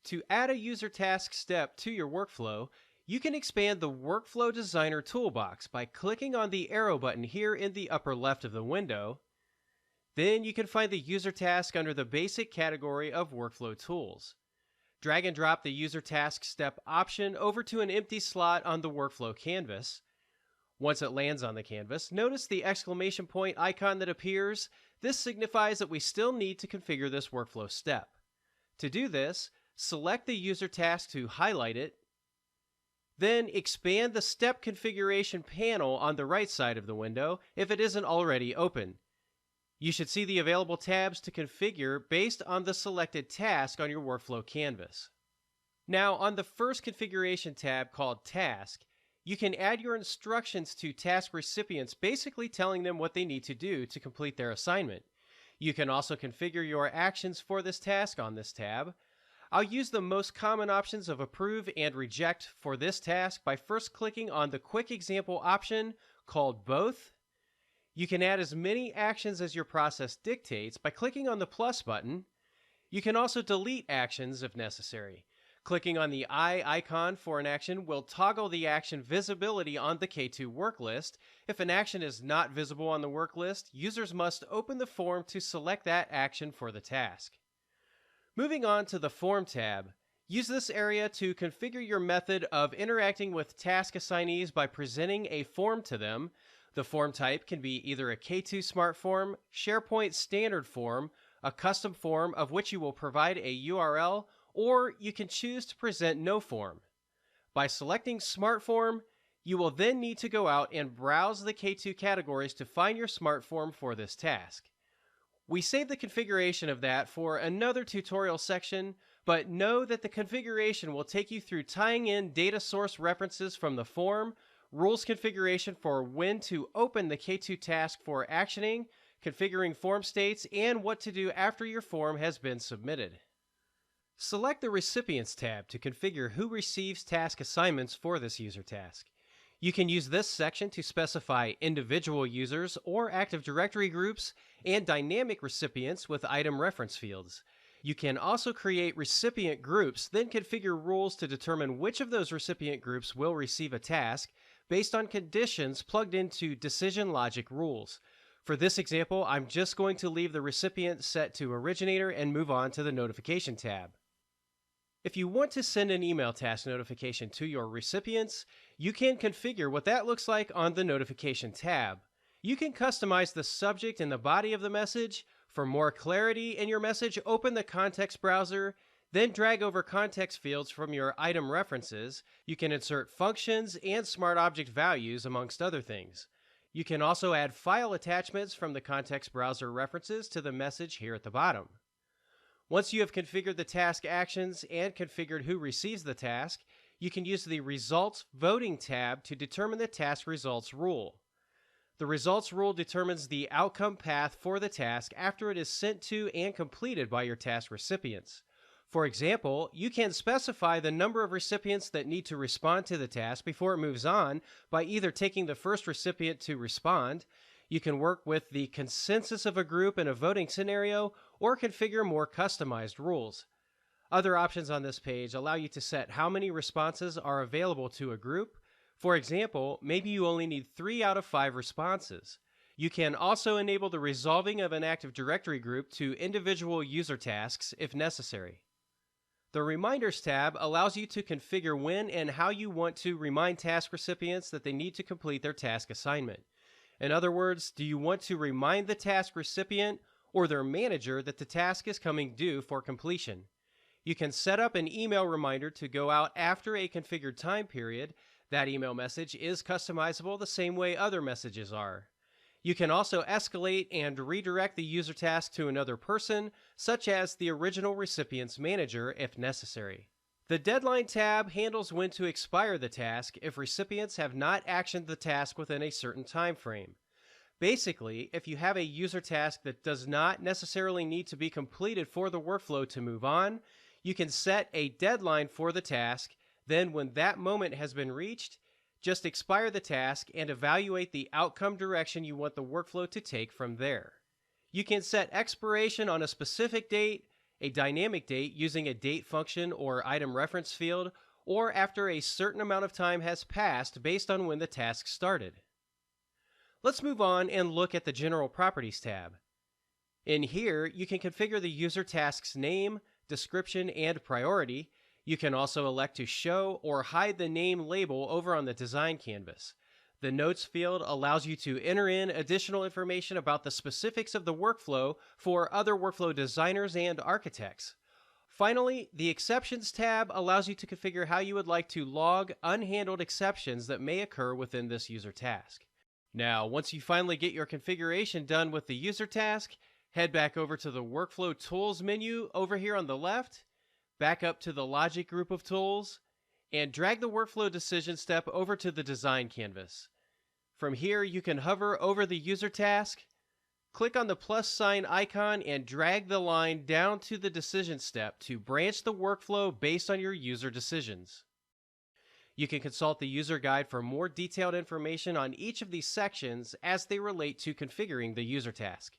To add a user task step to your workflow, you can expand the Workflow Designer toolbox by clicking on the arrow button here in the upper left of the window. Then you can find the user task under the basic category of workflow tools. Drag and drop the user task step option over to an empty slot on the workflow canvas. Once it lands on the canvas, notice the exclamation point icon that appears. This signifies that we still need to configure this workflow step. To do this, select the user task to highlight it, then expand the step configuration panel on the right side of the window if it isn't already open. You should see the available tabs to configure based on the selected task on your workflow canvas. Now, on the first configuration tab called Task, you can add your instructions to task recipients, basically telling them what they need to do to complete their assignment. You can also configure your actions for this task on this tab. I'll use the most common options of approve and reject for this task by first clicking on the quick example option called Both. You can add as many actions as your process dictates by clicking on the plus button. You can also delete actions if necessary. Clicking on the eye icon for an action will toggle the action visibility on the K2 work list. If an action is not visible on the work list, users must open the form to select that action for the task. Moving on to the Form tab, use this area to configure your method of interacting with task assignees by presenting a form to them. The form type can be either a K2 Smart Form, SharePoint Standard Form, a custom form of which you will provide a URL, or you can choose to present no form. By selecting Smart Form, you will then need to go out and browse the K2 categories to find your Smart Form for this task. We save the configuration of that for another tutorial section, but know that the configuration will take you through tying in data source references from the form, rules configuration for when to open the K2 task for actioning, configuring form states, and what to do after your form has been submitted. Select the Recipients tab to configure who receives task assignments for this user task. You can use this section to specify individual users or Active Directory groups and dynamic recipients with item reference fields. You can also create recipient groups, then configure rules to determine which of those recipient groups will receive a task based on conditions plugged into decision logic rules. For this example, I'm just going to leave the recipient set to originator and move on to the Notification tab. If you want to send an email task notification to your recipients, you can configure what that looks like on the Notification tab. You can customize the subject and the body of the message. For more clarity in your message, open the context browser, then drag over context fields from your item references. You can insert functions and smart object values, amongst other things. You can also add file attachments from the context browser references to the message here at the bottom. Once you have configured the task actions and configured who receives the task, you can use the Results Voting tab to determine the task results rule. The results rule determines the outcome path for the task after it is sent to and completed by your task recipients. For example, you can specify the number of recipients that need to respond to the task before it moves on by either taking the first recipient to respond. You can work with the consensus of a group in a voting scenario or configure more customized rules. Other options on this page allow you to set how many responses are available to a group. For example, maybe you only need 3 out of 5 responses. You can also enable the resolving of an Active Directory group to individual user tasks if necessary. The Reminders tab allows you to configure when and how you want to remind task recipients that they need to complete their task assignment. In other words, do you want to remind the task recipient or their manager that the task is coming due for completion? You can set up an email reminder to go out after a configured time period. That email message is customizable the same way other messages are. You can also escalate and redirect the user task to another person, such as the original recipient's manager if necessary. The Deadline tab handles when to expire the task if recipients have not actioned the task within a certain time frame. Basically, if you have a user task that does not necessarily need to be completed for the workflow to move on, you can set a deadline for the task. Then when that moment has been reached, just expire the task and evaluate the outcome direction you want the workflow to take from there. You can set expiration on a specific date a dynamic date using a date function or item reference field, or after a certain amount of time has passed based on when the task started. Let's move on and look at the General Properties tab. In here, you can configure the user task's name, description, and priority. You can also elect to show or hide the name label over on the design canvas. The Notes field allows you to enter in additional information about the specifics of the workflow for other workflow designers and architects. Finally, the Exceptions tab allows you to configure how you would like to log unhandled exceptions that may occur within this user task. Now, once you finally get your configuration done with the user task, head back over to the Workflow Tools menu over here on the left, back up to the Logic group of tools, and drag the workflow decision step over to the design canvas. From here, you can hover over the user task, click on the plus sign icon, and drag the line down to the decision step to branch the workflow based on your user decisions. You can consult the user guide for more detailed information on each of these sections as they relate to configuring the user task.